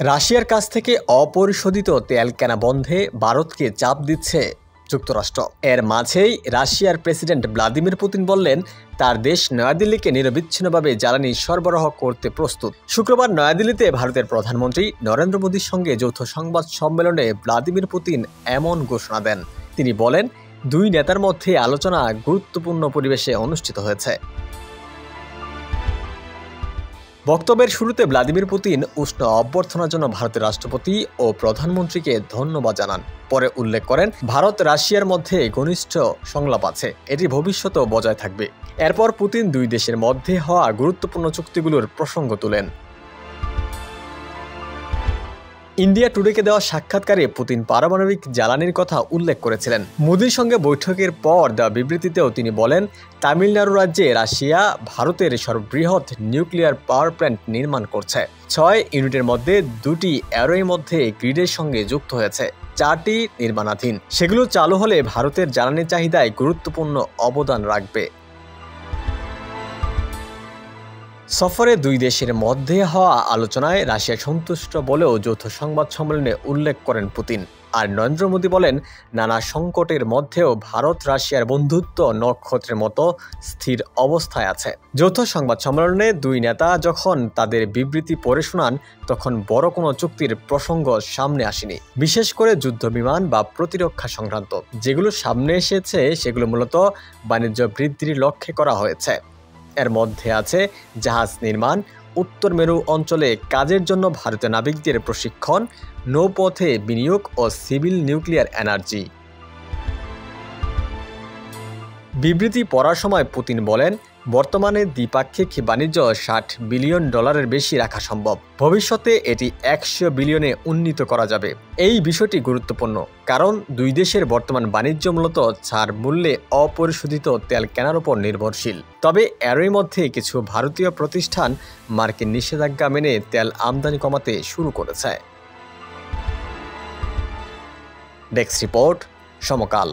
রাশিয়ার কাছ থেকে অপরিশোধিত তেল কেনা বন্ধে ভারতকে চাপ দিচ্ছে যুক্তরাষ্ট্র। এর মাঝেই রাশিয়ার প্রেসিডেন্ট ভ্লাদিমির পুতিন বললেন, তার দেশ নয়াদিল্লিকে নিরবিচ্ছিন্নভাবে জ্বালানি সরবরাহ করতে প্রস্তুত। শুক্রবার নয়াদিল্লিতে ভারতের প্রধানমন্ত্রী নরেন্দ্র মোদীর সঙ্গে যৌথ সংবাদ সম্মেলনে ভ্লাদিমির পুতিন এমন ঘোষণা দেন। তিনি বলেন, দুই নেতার মধ্যে আলোচনা গুরুত্বপূর্ণ পরিবেশে অনুষ্ঠিত হয়েছে। বক্তব্যের শুরুতে ভ্লাদিমির পুতিন উষ্ণ অভ্যর্থনার জন্য ভারতের রাষ্ট্রপতি ও প্রধানমন্ত্রীকে ধন্যবাদ জানান। পরে উল্লেখ করেন, ভারত রাশিয়ার মধ্যে ঘনিষ্ঠ সংলাপ আছে, এটি ভবিষ্যতেও বজায় থাকবে। এরপর পুতিন দুই দেশের মধ্যে হওয়া গুরুত্বপূর্ণ চুক্তিগুলোর প্রসঙ্গ তোলেন। ইন্ডিয়া টুডেকে দেওয়া সাক্ষাৎকারে পুতিন পারমাণবিক জ্বালানির কথা উল্লেখ করেছিলেন। মোদির সঙ্গে বৈঠকের পর দেওয়া বিবৃতিতেও তিনি বলেন, তামিলনাড়ু রাজ্যে রাশিয়া ভারতের সর্ববৃহৎ নিউক্লিয়ার পাওয়ার প্ল্যান্ট নির্মাণ করছে। 6 ইউনিটের মধ্যে 2টি এরই মধ্যে গ্রিডের সঙ্গে যুক্ত হয়েছে, 4টি নির্মাণাধীন। সেগুলো চালু হলে ভারতের জ্বালানি চাহিদায় গুরুত্বপূর্ণ অবদান রাখবে। সফরে দুই দেশের মধ্যে হওয়া আলোচনায় রাশিয়া সন্তুষ্ট বলেও যৌথ সংবাদ সম্মেলনে উল্লেখ করেন পুতিন। আর নরেন্দ্র মোদী বলেন, নানা সংকটের মধ্যেও ভারত রাশিয়ার বন্ধুত্ব নক্ষত্রের মতো স্থির অবস্থায় আছে। যৌথ সংবাদ সম্মেলনে দুই নেতা যখন তাদের বিবৃতি পড়ে শোনান, তখন বড় কোনো চুক্তির প্রসঙ্গ সামনে আসেনি। বিশেষ করে যুদ্ধ বিমান বা প্রতিরক্ষা সংক্রান্ত যেগুলো সামনে এসেছে, সেগুলো মূলত বাণিজ্য বৃদ্ধির লক্ষ্যে করা হয়েছে। এর মধ্যে আছে জাহাজ নির্মাণ, উত্তর মেরু অঞ্চলে কাজের জন্য ভারতীয় নাবিকদের প্রশিক্ষণ, নৌপথে বিনিয়োগ ও সিভিল নিউক্লিয়ার এনার্জি। বিবৃতি পড়ার সময় পুতিন বলেন, বর্তমানে দ্বিপাক্ষিক বাণিজ্য $60 বিলিয়ন বেশি রাখা সম্ভব। ভবিষ্যতে এটি 100 বিলিয়নে উন্নীত করা যাবে। এই বিষয়টি গুরুত্বপূর্ণ, কারণ দুই দেশের বর্তমান বাণিজ্য মূলত ছাড় মূল্যে অপরিশোধিত তেল কেনার উপর নির্ভরশীল। তবে এরই মধ্যে কিছু ভারতীয় প্রতিষ্ঠান মার্কিন নিষেধাজ্ঞা মেনে তেল আমদানি কমাতে শুরু করেছে। ডেস্ক রিপোর্ট, সমকাল।